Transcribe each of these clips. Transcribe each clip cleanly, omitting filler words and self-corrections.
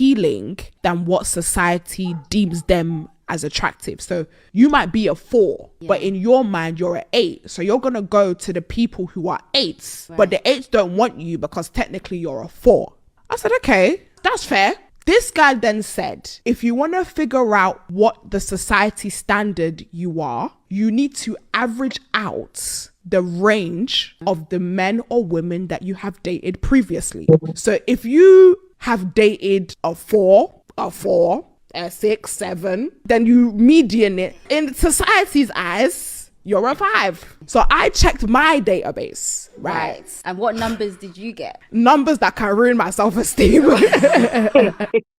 appealing than what society deems them as attractive. So you might be a 4, but in your mind you're an 8. So you're gonna go to the people who are 8s, but the 8s don't want you because technically you're a 4. I said, okay, that's fair. This guy then said, if you want to figure out what the society standard you are, you need to average out the range of the men or women that you have dated previously. So if you have dated a 4, a 6, 7, then you median it. In society's eyes, you're a 5. So I checked my database, right? And what numbers did you get? Numbers that can ruin my self-esteem. I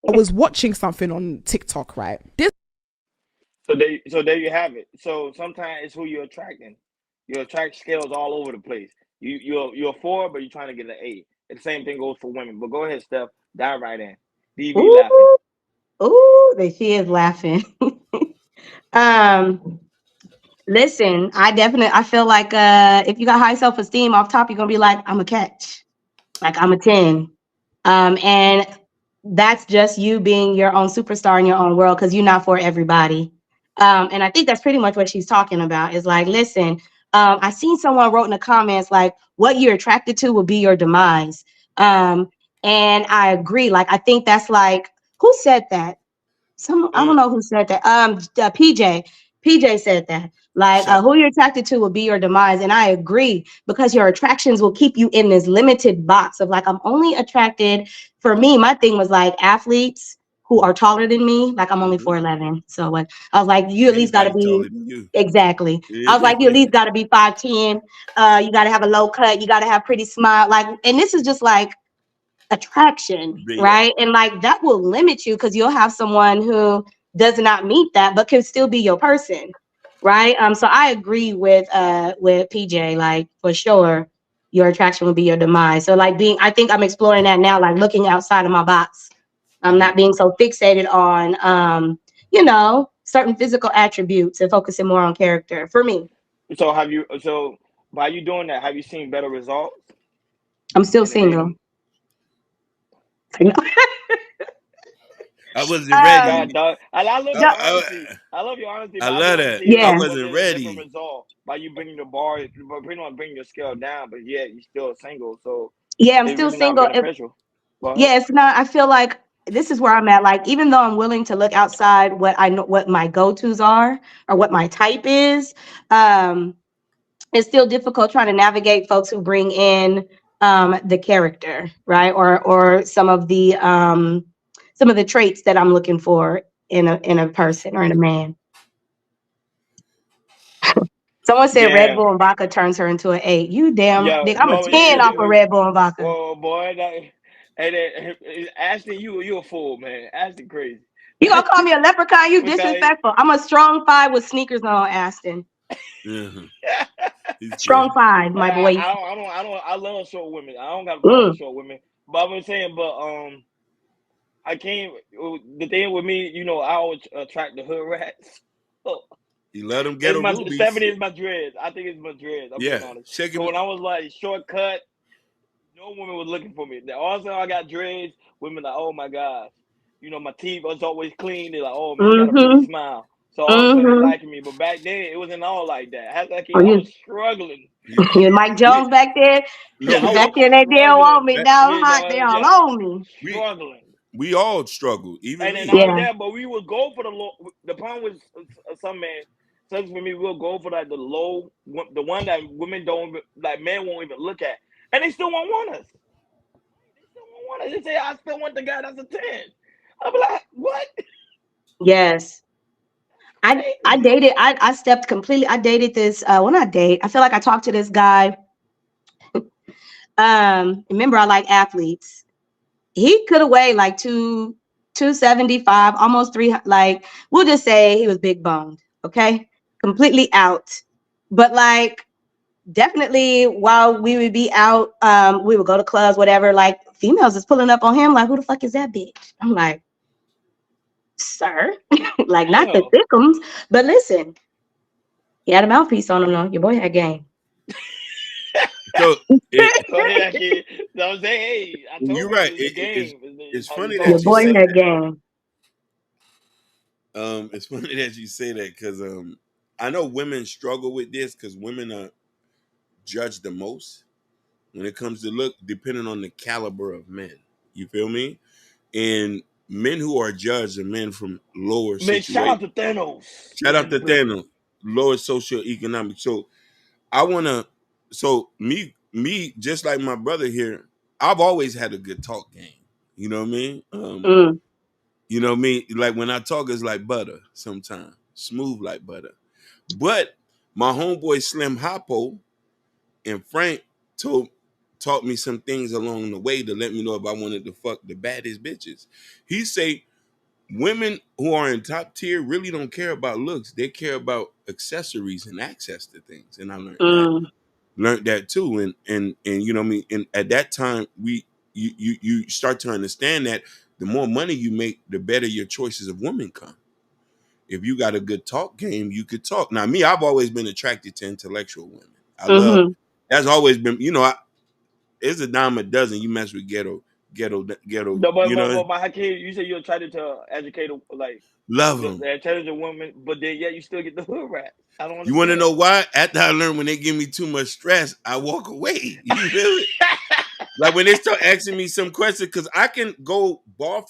was watching something on TikTok, right? So there you have it. So sometimes it's who you're attracting. You attract scales all over the place. You're a 4, but you're trying to get an 8. And the same thing goes for women. But go ahead, Steph. Dive right in. DV laughing. Ooh, that she is laughing. Listen, I feel like if you got high self-esteem off top, you're gonna be like, I'm a catch. Like I'm a 10. And that's just you being your own superstar in your own world because you're not for everybody. And I think that's pretty much what she's talking about is like, listen, I seen someone wrote in the comments, like, what you're attracted to will be your demise. And I agree. Like, I think that's like, who said that? I don't know who said that. PJ said that. Like, who you're attracted to will be your demise. And I agree, because your attractions will keep you in this limited box of like, I'm only attracted, for me, my thing was like athletes who are taller than me. Like I'm only 4'11". So what I was like, you at least got to be exactly. I was like, you at least got to be 5'10". You got to have a low cut. You got to have pretty smile. Like, and this is just like attraction, right? And like that will limit you because you'll have someone who does not meet that, but can still be your person, right? So I agree with PJ. Like for sure, your attraction will be your demise. So like I think I'm exploring that now, like looking outside of my box. I'm not being so fixated on, certain physical attributes and focusing more on character for me. So by you doing that, have you seen better results? I'm still single. I wasn't ready. God, I love your honesty. I love your honesty. I love that. Yeah. I wasn't ready. Result by you bringing the bar, pretty much bringing your scale down, but yeah, you're still single. So yeah, I'm still single. Yeah, it's not. I feel like this is where I'm at. Like, even though I'm willing to look outside what I know, what my go-tos are, or what my type is, it's still difficult trying to navigate folks who bring in the character, right, or some of the traits that I'm looking for in a person or in a man. Someone said Red Bull and vodka turns her into an 8. You damn, I'm a 10 off of Red Bull and vodka. Oh boy, Ashton, you a fool, man. Ashton crazy. You gonna call me a leprechaun? You disrespectful. I'm a strong 5 with sneakers on, Ashton. Strong 5, my boy. I love short women. I don't got a problem with short women. But I'm saying, I can't. The thing with me, I always attract the hood rats. You let them get a rubies. 70 is my dreads. I think it's my dreads. I'm being honest. So when I was like shortcut, no woman was looking for me. Also, I got dreads. Women like, oh my gosh, my teeth was always clean. They're like, oh man, you got a pretty smile. So all of a sudden, liking me. But back then, it wasn't all like that. I was struggling. You Mike Jones back there? Yeah, back there, they didn't want me. Now I'm hot. They all on me. Struggling. We all struggle, even and me. then all that, but we would go for the problem with some men. Such for me, we'll go for like the one that women don't, like men won't even look at, and they still won't want us. They say, I still want the guy that's a 10. I'll be like, what? Yes. I dated, I stepped completely, I dated this, I feel like I talked to this guy. Remember, I like athletes. He could have weighed like 275, almost 300. Like, we'll just say he was big boned. Okay, completely out. But like, definitely, while we would be out, we would go to clubs, whatever. Like, females is pulling up on him. Like, who the fuck is that bitch? I'm like, sir, like not the thickums, but listen, he had a mouthpiece on him though. Your boy had game. So it, So yeah, kid. So I'm saying, hey, I told you're you right. it's a game. It's How you funny Your that talk. you boy say had that. game. It's funny that you say that because I know women struggle with this because women are judged the most when it comes to look, depending on the caliber of men. You feel me? And men who are judged are men from lower Man, shout out situations. to Thanos. Shout He's out in the to building. Thanos, lower socioeconomic. So I wanna, so me, just like my brother here, I've always had a good talk game. You know what I mean? Mm. You know what I mean? Like when I talk, it's like butter sometimes, smooth like butter. But my homeboy Slim Hoppo and Frank taught me some things along the way to let me know if I wanted to fuck the baddest bitches. He say women who are in top tier really don't care about looks. They care about accessories and access to things. And I Mm. learned that too. And you know what I mean? And at that time, you start to understand that the more money you make, the better your choices of women come. If you got a good talk game, you could talk. Now, me, I've always been attracted to intellectual women. I love, Mm-hmm. that's always been, it's a dime a dozen. You mess with ghetto, No, you know, but my kid, you say you're trying to educate like love them. the intelligent woman, but then yet you still get the hood rat. I don't You want to understand. know why? After I learned when they give me too much stress, I walk away. You feel it? Like when they start asking me some questions, because I can go bar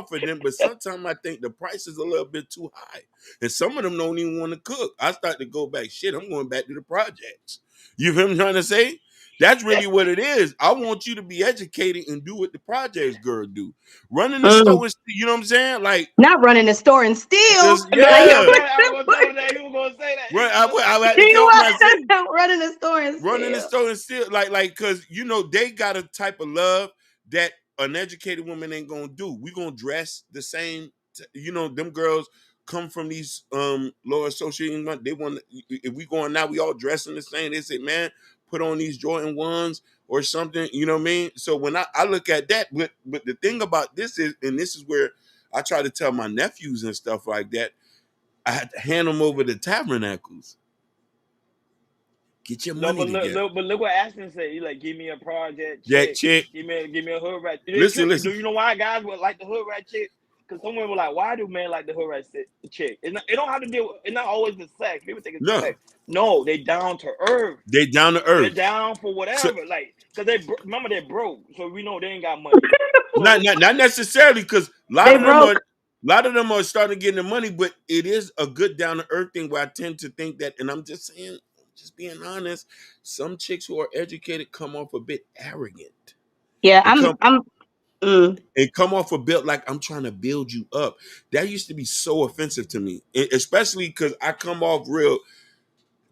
for them, but sometimes I think the price is a little bit too high. And some of them don't even want to cook. I start to go back, shit, I'm going back to the projects. You feel what I'm trying to say? That's really what it is. I want you to be educated and do what the projects girl do. Running the Mm. store, you know what I'm saying? Like, Not running the store and steal. just, No, Like I you was yeah. gonna tell him that he was gonna say that. He Run, was gonna say I that. had to you tell myself, was running the store and running the steal. store and still like because they got a type of love that an educated woman ain't gonna do. We gonna dress the same. Them girls come from these lower associating. They want, if we going now, we all dressing the same. They say, man, put on these Jordan ones or something. You know what I mean? So when I look at that, but the thing about this is, and this is where I try to tell my nephews and stuff like that, I had to hand them over to Tabernacles. Get your No, money but together. look what Ashton said. He like, give me a project Jack chick, chick. give me a hood rat. Listen. Do you know why guys would like the hood rat chick? Because someone were like, why do men like the hood rat chick? It don't have to deal. It's not always the sex. People think it's the No, sex. No, they down to earth. they down to They're earth. down for So whatever. Like, cause remember they're broke, so we know they ain't got money. not So not, not necessarily because They broke. a lot of them are starting getting the money, but it is a good down to earth thing where I tend to think that, and I'm just saying, just being honest, some chicks who are educated come off a bit arrogant Yeah, and come I'm mm. and come off a bit like I'm trying to build you up. That used to be so offensive to me, especially because I come off real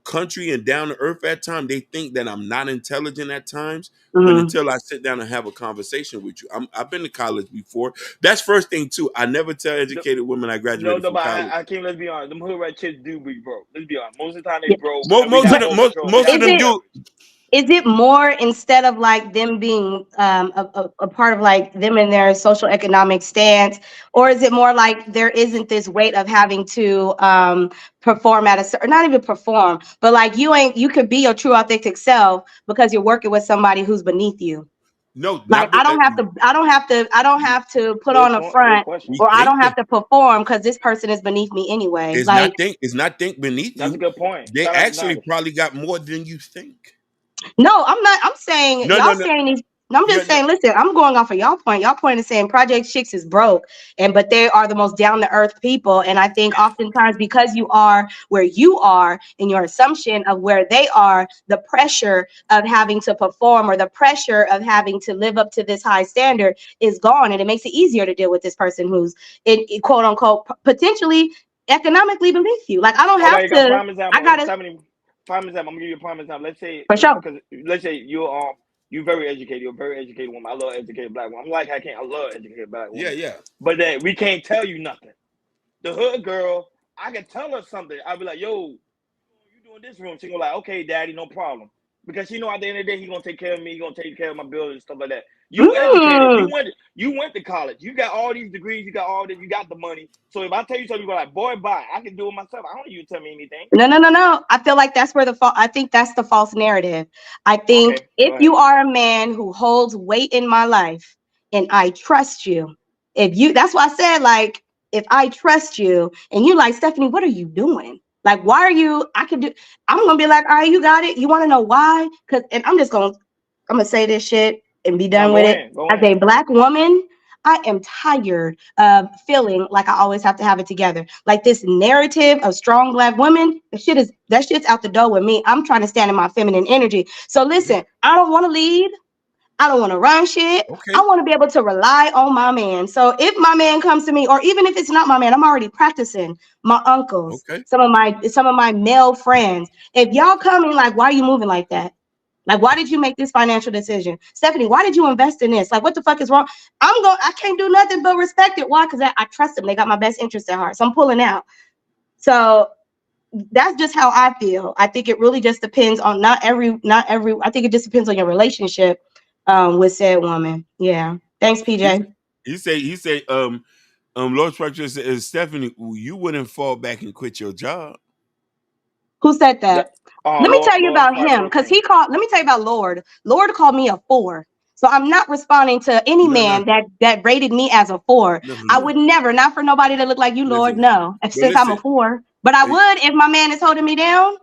country and down to earth at times. They think that I'm not intelligent at times, but Mm-hmm. until I sit down and have a conversation with you, I've been to college before. That's first thing too. I never tell educated women I graduated from but college. I can't. Let's be honest. Them hood rat chicks do be broke. Let's be honest. Most of the time they broke, Most, and we most of have them, no most, control. We most have of Is them no it do. leverage. is it more instead of like them being a part of like them in their social economic stance, or is it more like there isn't this weight of having to perform at a certain, not even perform, but like you could be your true authentic self because you're working with somebody who's beneath you. No, Like not. I don't have to put Good on a point. Good front, question. We or I think don't have that to perform because this person is beneath me anyway. Like it's not think beneath That's a you. good point. They Shout out to actually Nolly. probably got more than you think. no, I'm not. I'm saying No, no, y'all no. saying these. I'm Yeah, just no. saying. Listen, I'm going off of y'all point. Y'all point is saying Project Chicks is broke, but they are the most down to earth people. And I think oftentimes because you are where you are in your assumption of where they are, the pressure of having to perform or the pressure of having to live up to this high standard is gone, and it makes it easier to deal with this person who's in quote unquote potentially economically beneath you. Like I don't All have right, you got to. prime I example. gotta Prime example. I'm gonna give you a prime example. Let's say for sure. because let's say you're very educated. You're a very educated woman. I love educated black women. I'm like I can't. I love educated black Yeah, women. yeah. But then we can't tell you nothing. The hood girl, I can tell her something. I'll be like, yo, you doing this room? She go like, okay, daddy, no problem. because she know at the end of the day he gonna take care of me, he gonna take care of my bills and stuff like that. You educated, you went to college, you got all these degrees, you got all this, you got the money. So if I tell you something, you go like, boy, bye, I can do it myself. I don't need you to tell me anything. No. I feel like that's where I think that's the false narrative. I think Okay, if you are a man who holds weight in my life and I trust you, that's why I said, like, if I trust you and you like, Stephanie, what are you doing? Like, why are you, I'm going to be like, all right, you got it. You want to know why? And I'm going to say this shit and be done with it. As a Black woman, I am tired of feeling like I always have to have it together. Like this narrative of strong Black women, that shit's out the door with me. I'm trying to stand in my feminine energy. So listen, I don't want to lead. I don't want to run shit. Okay. I want to be able to rely on my man. So if my man comes to me, or even if it's not my man, I'm already practicing my uncles, some of my male friends. If y'all coming like, why are you moving like that? Like, why did you make this financial decision? Stephanie, why did you invest in this? Like, what the fuck is wrong? I can't do nothing but respect it. Why? Because I trust them. They got my best interest at heart. So I'm pulling out. So that's just how I feel. I think it really just depends on not every, I think it just depends on your relationship with said woman. Yeah. Thanks, PJ. You say, Lord Structure says, Stephanie, you wouldn't fall back and quit your job. Who said that? Let me tell you about him, because let me tell you about Lord. Lord called me a 4. So I'm not responding to any man that rated me as a 4. I would never, not for nobody that look like you, Lord. No, since I'm a 4. But I would if my man is holding me down.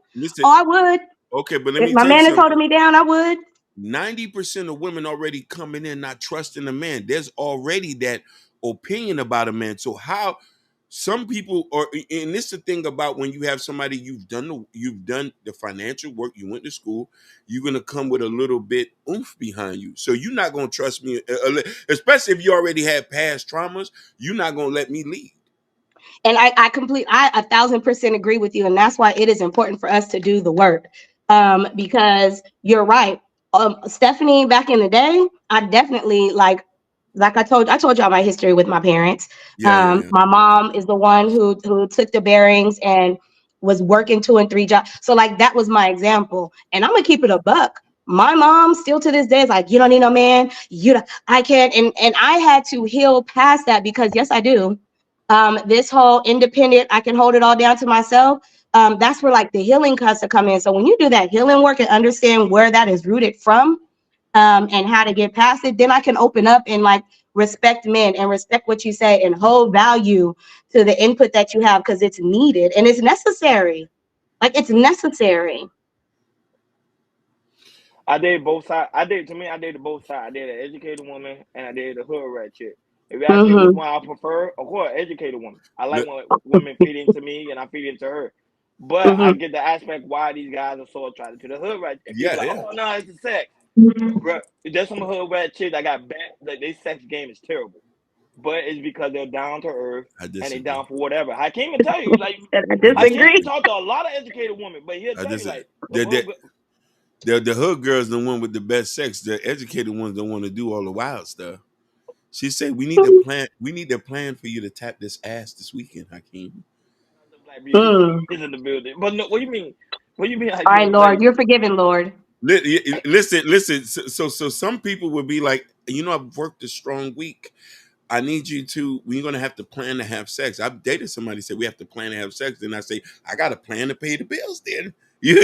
I would. Okay, but let me if my man is holding me down, I would. 90% of women already coming in not trusting a man. There's already that opinion about a man. So how some people are, and this is the thing about when you have somebody you've done the financial work, you went to school, you're gonna come with a little bit oomph behind you. So you're not gonna trust me, especially if you already had past traumas. You're not gonna let me lead. And I 1,000% agree with you, and that's why it is important for us to do the work. Because you're right, Stephanie. Back in the day, I definitely like I told y'all my history with my parents. My mom is the one who took the bearings and was working 2 and 3 jobs. So like that was my example. And I'm gonna keep it a buck. My mom still to this day is like, you don't need no man. I can't. And I had to heal past that, because yes, I do. This whole independent, I can hold it all down to myself. That's where like the healing has to come in. So when you do that healing work and understand where that is rooted from, and how to get past it, then I can open up and like respect men and respect what you say and hold value to the input that you have, because it's needed and it's necessary. Like it's necessary. I dated both sides. I dated both sides. I dated an educated woman and I dated a hood rat chick. If you ask me which one I prefer, of course, educated woman. I like when women feed into me and I feed into her. But I get the aspect why these guys are so attracted to the hood rat. And people like, oh no, it's the sex. Bro, there's some hood rat chicks that got bad. Like, their sex game is terrible. But it's because they're down to earth and they down for whatever. I can't even tell you. Like, I can't talk to a lot of educated women, but he'll tell you like the hood girl's the one with the best sex. The educated ones don't want to do all the wild stuff. She said, "We need to plan. We need to plan for you to tap this ass this weekend, Hakeem." He's in the building. But no, what do you mean? What do you mean? All right, Lord, like, you're forgiven, Lord. Listen. So some people would be like, I've worked a strong week. I need you to. We're gonna have to plan to have sex. I've dated somebody said we have to plan to have sex. Then I say I got to plan to pay the bills. Then you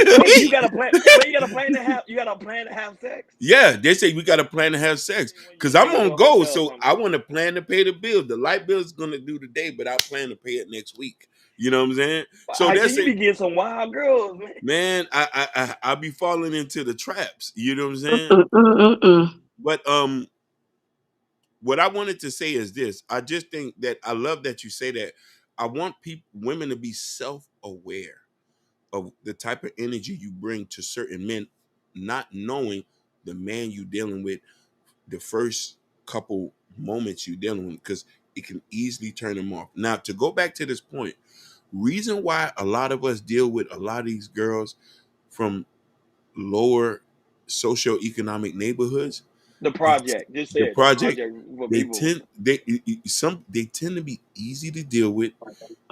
got to plan. You got to plan to have. You got to plan to have sex. Yeah, they say we got to plan to have sex because I'm on go. So I want to plan to pay the bill. The light bill is gonna do today, but I plan to pay it next week. You know what I'm saying? So that's you be getting some wild girls, man. Man, I be falling into the traps. You know what I'm saying? But what I wanted to say is this. I just think that I love that you say that. I want women to be self-aware of the type of energy you bring to certain men, not knowing the man you're dealing with the first couple moments you're dealing with, because it can easily turn them off. Now, to go back to this point, reason why a lot of us deal with a lot of these girls from lower socioeconomic neighborhoods, they tend to be easy to deal with,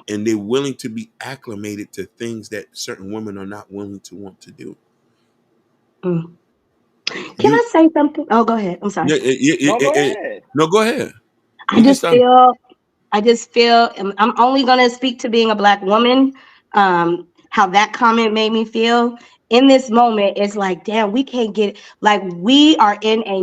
and they're willing to be acclimated to things that certain women are not willing to want to do. Mm. Can You, I say something? Oh, go ahead. I'm sorry. No, go ahead. no, go ahead. I You can just start. feel, and I'm only going to speak to being a Black woman, how that comment made me feel in this moment. It's like, damn, we can't get, like, we are in a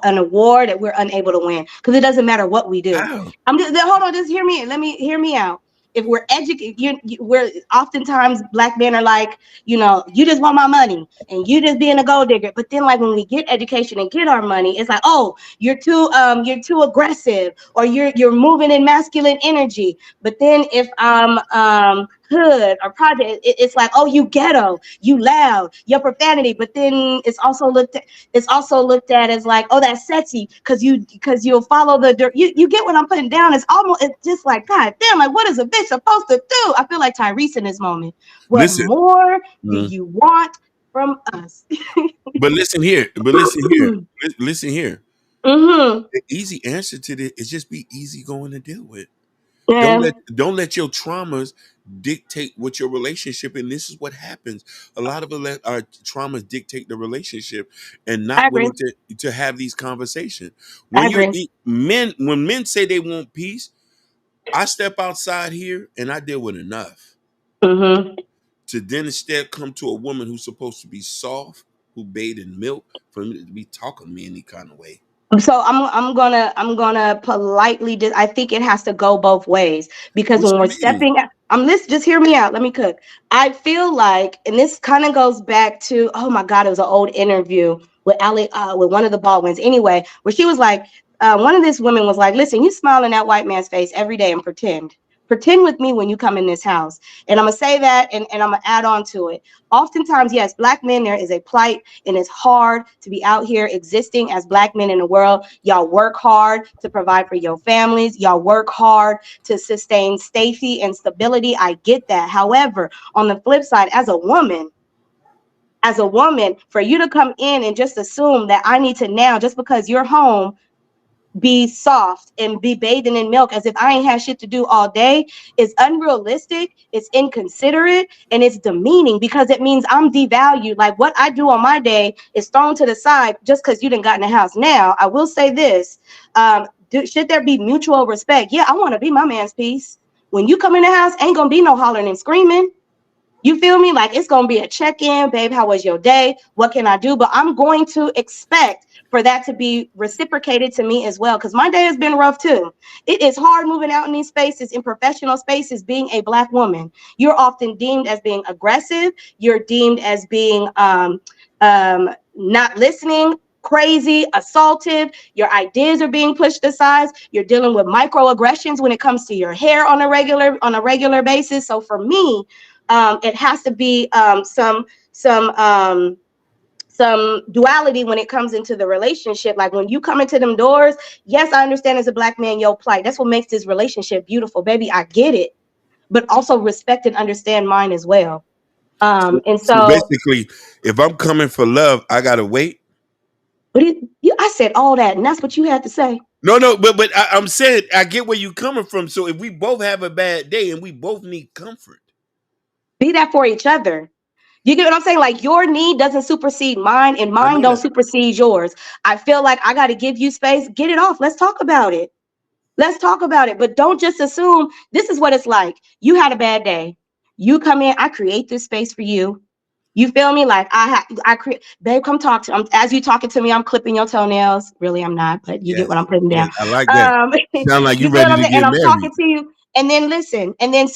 an war that we're unable to win because it doesn't matter what we do. How? Hold on, just hear me out. If we're educated, we're oftentimes Black men are like, you just want my money and you just being a gold digger. But then, like, when we get education and get our money, it's like, oh, you're too aggressive, or you're moving in masculine energy. But then if I'm hood or project, it's like, oh, you ghetto, you loud, your profanity. But then it's also looked at as like, oh, that's sexy because you'll follow the dirt. You get what I'm putting down. It's just like, God damn, like, what is a bitch supposed to do? I feel like Tyrese in this moment. What Listen. more do Mm. you want from us? But listen here. Listen here. Mm-hmm. The easy answer to this is just be easy going to deal with. Yeah, Don't let your traumas dictate what your relationship. And this is what happens. A lot of our traumas dictate the relationship, and I not agree. willing to have these conversations. I When agree. when men say they want peace, I step outside here and I deal with enough Mm-hmm. to then instead come to a woman who's supposed to be soft, who bathed in milk, for me to be talking to me any kind of way. So I'm gonna politely. I think it has to go both ways because What when you we're mean? stepping, just hear me out. Let me cook. I feel like, and this kind of goes back to, oh my God, it was an old interview with with one of the Baldwins. Anyway, where she was like, one of these women was like, listen, you smile in that white man's face every day and pretend with me when you come in this house. And I'm gonna say that, and I'm gonna add on to it. Oftentimes, yes, Black men, there is a plight, and it's hard to be out here existing as Black men in the world. Y'all work hard to provide for your families. Y'all work hard to sustain safety and stability. I get that. However, on the flip side, as a woman, for you to come in and just assume that I need to now, just because you're home, be soft and be bathing in milk as if I ain't had shit to do all day is unrealistic, it's inconsiderate, and it's demeaning because it means I'm devalued. Like, what I do on my day is thrown to the side just because you didn't got in the house. Now, I will say this, should there be mutual respect? Yeah, I want to be my man's piece. When you come in the house, ain't gonna be no hollering and screaming. You feel me? Like, it's going to be a check-in, babe. How was your day? What can I do? But I'm going to expect for that to be reciprocated to me as well, because my day has been rough too. It is hard moving out in these spaces, in professional spaces, being a Black woman. You're often deemed as being aggressive. You're deemed as being not listening, crazy, assaultive. Your ideas are being pushed aside. You're dealing with microaggressions when it comes to your hair on a regular basis. So for me, it has to be some duality when it comes into the relationship. Like, when you come into them doors, yes, I understand as a Black man your plight. That's what makes this relationship beautiful, baby. I get it, but also respect and understand mine as well. And So so, basically, if I'm coming for love, I gotta wait. but I said all that, and that's what you had to say. No, but I'm saying I get where you coming from. So if we both have a bad day and we both need comfort, Be that for each other. You get what I'm saying? Like, your need doesn't supersede mine, and I mine know don't that. supersede yours. I feel like I got to give you space. Get it off. Let's talk about it. But don't just assume. This is what it's like. You had a bad day. You come in, I create this space for you. You feel me? Like, I create, babe, come talk to me. As you talking to me, I'm clipping your toenails. Really, I'm not, but you get Yes, what I'm putting yes, down. I like that. Sound like you You get what ready I'm to saying? And get I'm married. talking to you. And then listen. And then as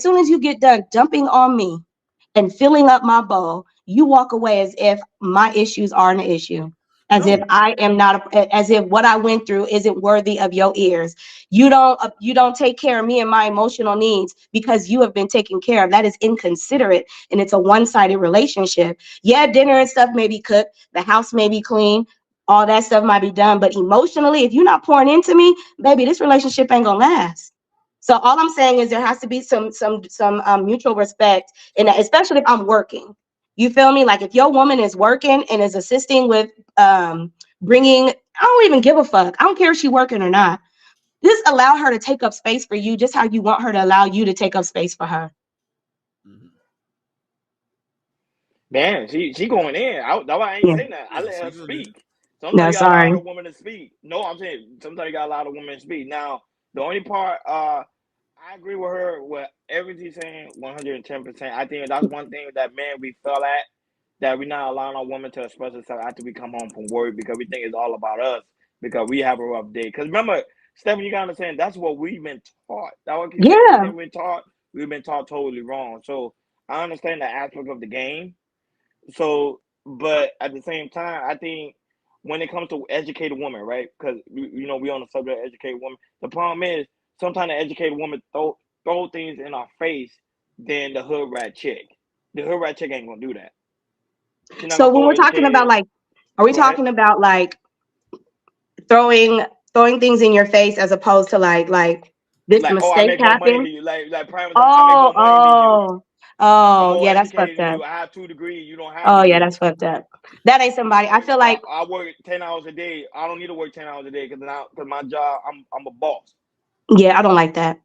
soon as you get done dumping on me and filling up my bowl, you walk away as if my issues aren't an issue. As if No, I am not, as if what I went through isn't worthy of your ears. You don't take care of me and my emotional needs because you have been taken care of. That is inconsiderate, and it's a one-sided relationship. Yeah, dinner and stuff may be cooked, the house may be clean, all that stuff might be done, but emotionally, if you're not pouring into me, baby, this relationship ain't gonna last. So all I'm saying is there has to be some mutual respect, and especially if I'm working. You feel me? Like, if your woman is working and is assisting with bringing, I don't even give a fuck. I don't care if she's working or not. Just allow her to take up space for you, just how you want her to allow you to take up space for her. Mhm. Man, she going in. That's why I ain't Yeah. saying that. I Yeah, let her she's in speak. No, Sometimes you gotta allow sorry. the woman to speak. No, I'm saying sometimes you gotta allow the woman to speak. Now, the only part I agree with her with everything she's saying 110%. I think that's one thing that man we fell at, that we're not allowing our woman to express herself after we come home from work because we think it's all about us because we have a rough day. Because remember, Stephanie, you gotta understand that's what we've been taught. That's what keep saying Yeah. everything we've been taught. We've been taught totally wrong. So I understand the aspect of the game. So, but at the same time, I think when it comes to educated women, right? Because we on the subject of educated women. The problem is sometimes the educated woman throw things in our face than the hood rat chick. The hood rat chick ain't gonna do that. She's not So gonna when throw we're talking about educated. like, are we Go ahead. talking about like throwing things in your face as opposed to like this Like, oh, I mistake make more money happened? than you. Like prime example, I make Oh, more money than you. I'm more yeah, that's educated fucked than up. you. I have 2 degrees. You don't have Oh yeah, degrees. that's fucked up. That ain't somebody. I feel like I work 10 hours a day. I don't need to work 10 hours a day because my job, I'm a boss. yeah, I don't like that.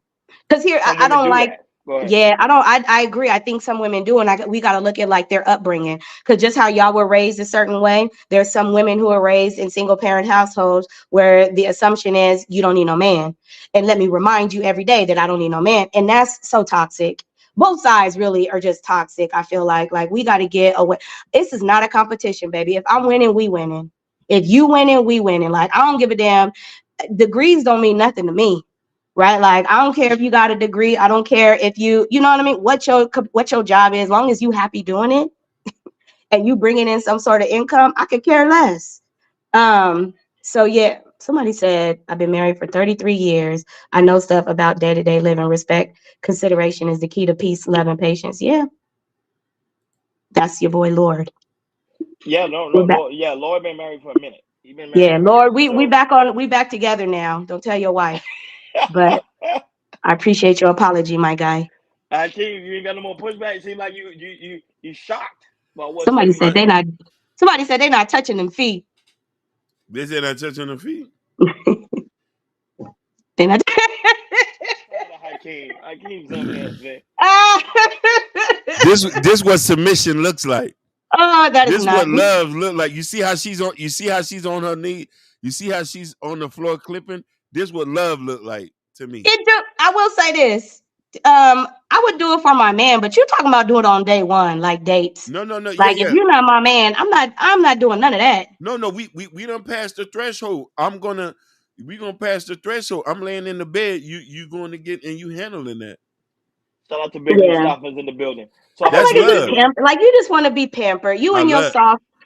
Because here, Some I women don't do like. that. Go ahead. Yeah, I don't. I agree. I think some women do, and we got to look at like their upbringing. Because just how y'all were raised a certain way, there's some women who are raised in single parent households where the assumption is you don't need no man. And let me remind you every day that I don't need no man, and that's so toxic. Both sides really are just toxic. I feel like we got to get away. This is not a competition, baby. If I'm winning, we winning. If you winning, we winning. Like I don't give a damn. Degrees don't mean nothing to me, right? Like I don't care if you got a degree. I don't care if you know what I mean, what your job is. As long as you happy doing it and you bringing in some sort of income, I could care less. So yeah, somebody said I've been married for 33 years. I know stuff about day-to-day living. Respect, consideration is the key to peace, love, and patience. Yeah, that's your boy Lord. Yeah, no, We're back. Lord, yeah, Lloyd been married for a minute. He been married Yeah, for a Lord, minute. we So back together now. Don't tell your wife, but I appreciate your apology, my guy. Akeem, you ain't got no more pushback. It seems like you shocked about what Somebody Stephanie said I, they said. not. Somebody said they not touching them feet. they said I touch on the feet. They not. Shout out to Hakeem. Hakeem something else, man. This what submission looks like. Oh, that is This what not. love look like. You see how she's on. You see how she's on her knee. You see how she's on the floor clipping. This what love look like to me. It do. I will say this. I would do it for my man, but you're talking about doing it on day one, like dates. No, no, no. Yeah, Like if yeah. you're not my man, I'm not doing none of that. No. We done passed the threshold. We gonna pass the threshold. I'm laying in the bed. You going to get and you handling that. Shout out to Big Yeah. Mustafa's in the building. So I feel That's like it's just love. hypothetically, like you just want to be pampered. I love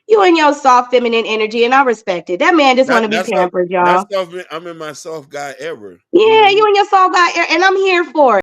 You and your soft feminine energy, and I respect it. That man just want to be that's how pampered, that's y'all. soft. I'm in my soft guy ever. You Yeah, know. you and your soft guy, and I'm here for it.